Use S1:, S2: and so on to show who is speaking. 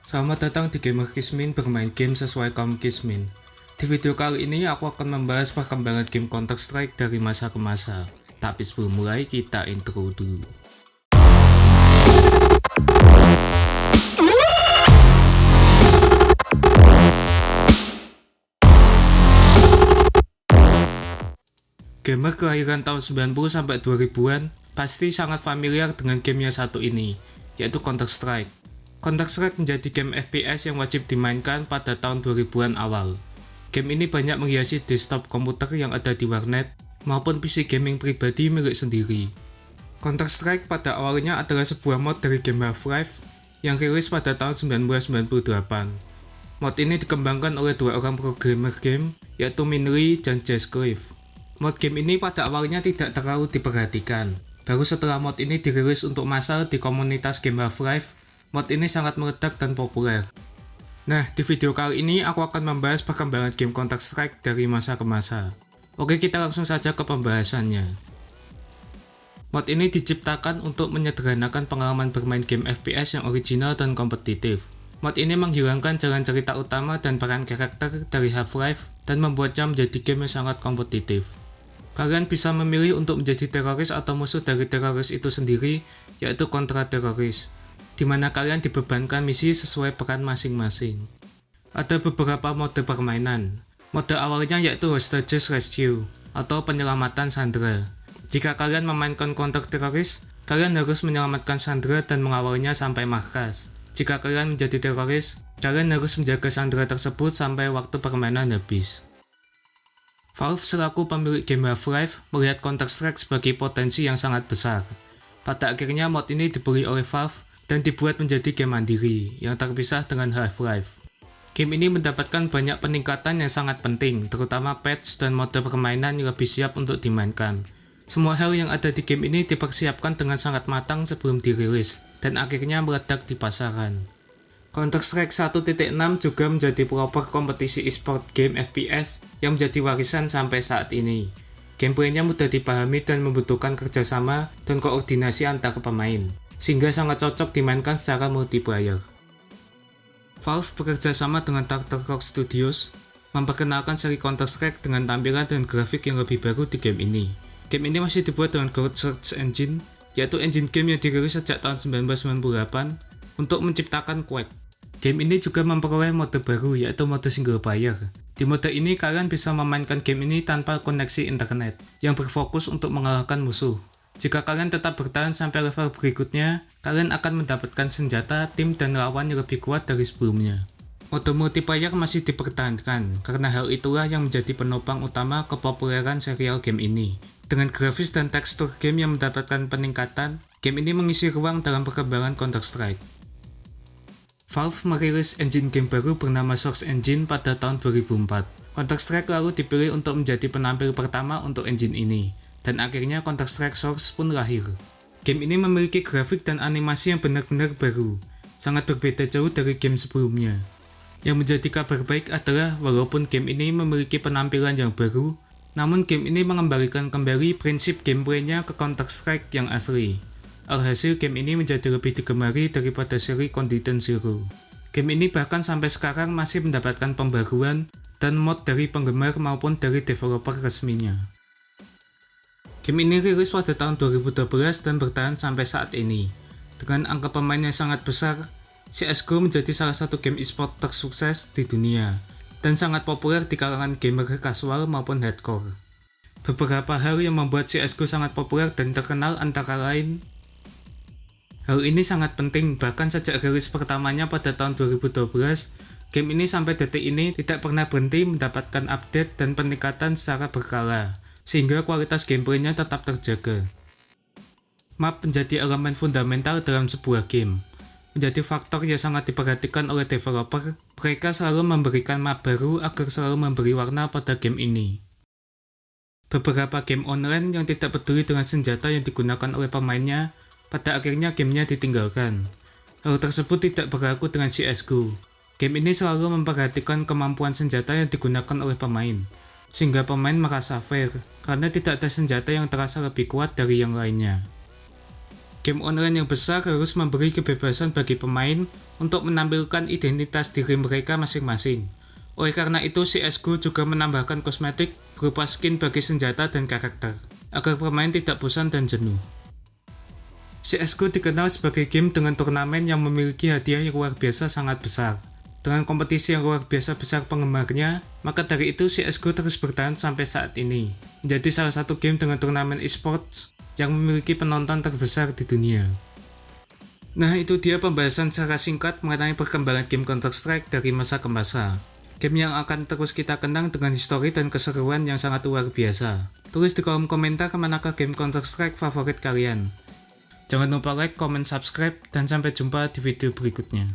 S1: Selamat datang di Gamer Kismin bermain game sesuai kaum Kismin. Di video kali ini aku akan membahas perkembangan game Counter-Strike dari masa ke masa. Tapi sebelum mulai kita intro dulu. Gamer kelahiran tahun 90 sampai 2000-an pasti sangat familiar dengan game yang satu ini, yaitu Counter-Strike. Counter-Strike menjadi game FPS yang wajib dimainkan pada tahun 2000-an awal. Game ini banyak menghiasi desktop komputer yang ada di warnet maupun PC gaming pribadi milik sendiri. Counter-Strike pada awalnya adalah sebuah mod dari game Half-Life yang rilis pada tahun 1998. Mod ini dikembangkan oleh dua orang programmer game, yaitu Min Lee dan Jess Cliff. Mod game ini pada awalnya tidak terlalu diperhatikan. Baru setelah mod ini dirilis untuk massal di komunitas game Half-Life, mod ini sangat meledak dan populer. Nah, di video kali ini aku akan membahas perkembangan game Counter-Strike dari masa ke masa. Oke, kita langsung saja ke pembahasannya. Mod ini diciptakan untuk menyederhanakan pengalaman bermain game FPS yang original dan kompetitif. Mod ini menghilangkan jalan cerita utama dan peran karakter dari Half-Life dan membuatnya menjadi game yang sangat kompetitif. Kalian bisa memilih untuk menjadi teroris atau musuh dari teroris itu sendiri, yaitu kontra-teroris, di mana kalian dibebankan misi sesuai peran masing-masing. Ada beberapa mode permainan. Mode awalnya yaitu Hostages Rescue atau penyelamatan sandera. Jika kalian memainkan counter-teroris, kalian harus menyelamatkan sandera dan mengawalnya sampai markas. Jika kalian menjadi teroris, kalian harus menjaga sandera tersebut sampai waktu permainan habis. Valve selaku pemilik game Half-Life melihat Counter-Strike sebagai potensi yang sangat besar. Pada akhirnya mod ini dibeli oleh Valve dan dibuat menjadi game mandiri yang terpisah dengan Half-Life. Game ini mendapatkan banyak peningkatan yang sangat penting, terutama patch dan mode permainan yang lebih siap untuk dimainkan. Semua hal yang ada di game ini dipersiapkan dengan sangat matang sebelum dirilis, dan akhirnya meledak di pasaran. Counter-Strike 1.6 juga menjadi pelopor kompetisi e-sport game FPS yang menjadi warisan sampai saat ini. Gameplaynya mudah dipahami dan membutuhkan kerjasama dan koordinasi antar pemain, sehingga sangat cocok dimainkan secara multiplayer. Valve bekerja sama dengan Turtle Rock Studios memperkenalkan seri Counter-Strike dengan tampilan dan grafik yang lebih baru di game ini. Game ini masih dibuat dengan Code Search Engine, yaitu engine game yang dirilis sejak tahun 1998 untuk menciptakan Quake. Game ini juga memperoleh mode baru, yaitu mode single player. Di mode ini kalian bisa memainkan game ini tanpa koneksi internet, yang berfokus untuk mengalahkan musuh. Jika kalian tetap bertahan sampai level berikutnya, kalian akan mendapatkan senjata, tim, dan lawan yang lebih kuat dari sebelumnya. Mode multiplayer masih dipertahankan, karena hal itulah yang menjadi penopang utama kepopuleran serial game ini. Dengan grafis dan tekstur game yang mendapatkan peningkatan, game ini mengisi ruang dalam perkembangan Counter-Strike. Valve merilis engine game baru bernama Source Engine pada tahun 2004. Counter-Strike lalu dipilih untuk menjadi penampil pertama untuk engine ini, dan akhirnya Counter-Strike Source pun lahir. Game ini memiliki grafik dan animasi yang benar-benar baru, sangat berbeda jauh dari game sebelumnya. Yang menjadi kabar baik adalah walaupun game ini memiliki penampilan yang baru, namun game ini mengembalikan kembali prinsip gameplaynya ke Counter-Strike yang asli. Alhasil game ini menjadi lebih digemari daripada seri Condition Zero. Game ini bahkan sampai sekarang masih mendapatkan pembaruan dan mod dari penggemar maupun dari developer resminya. Game ini rilis pada tahun 2012 dan bertahan sampai saat ini. Dengan angka pemain yang sangat besar, CSGO menjadi salah satu game e-sport tersukses di dunia dan sangat populer di kalangan gamer casual maupun hardcore. Beberapa hal yang membuat CSGO sangat populer dan terkenal antara lain, hal ini sangat penting, bahkan sejak rilis pertamanya pada tahun 2012, game ini sampai detik ini tidak pernah berhenti mendapatkan update dan peningkatan secara berkala, sehingga kualitas gameplaynya tetap terjaga. Map menjadi elemen fundamental dalam sebuah game. Menjadi faktor yang sangat diperhatikan oleh developer, mereka selalu memberikan map baru agar selalu memberi warna pada game ini. Beberapa game online yang tidak peduli dengan senjata yang digunakan oleh pemainnya, pada akhirnya gamenya ditinggalkan. Hal tersebut tidak berlaku dengan CSGO. Game ini selalu memperhatikan kemampuan senjata yang digunakan oleh pemain, sehingga pemain merasa fair, karena tidak ada senjata yang terasa lebih kuat dari yang lainnya. Game online yang besar harus memberi kebebasan bagi pemain untuk menampilkan identitas diri mereka masing-masing. Oleh karena itu, CSGO juga menambahkan kosmetik berupa skin bagi senjata dan karakter, agar pemain tidak bosan dan jenuh. CSGO dikenal sebagai game dengan turnamen yang memiliki hadiah yang luar biasa sangat besar. Dengan kompetisi yang luar biasa besar penggemarnya, maka dari itu CSGO terus bertahan sampai saat ini, menjadi salah satu game dengan turnamen esports yang memiliki penonton terbesar di dunia. Nah, itu dia pembahasan secara singkat mengenai perkembangan game Counter-Strike dari masa ke masa. Game yang akan terus kita kenang dengan histori dan keseruan yang sangat luar biasa. Tulis di kolom komentar kemanakah game Counter-Strike favorit kalian. Jangan lupa like, comment, subscribe, dan sampai jumpa di video berikutnya.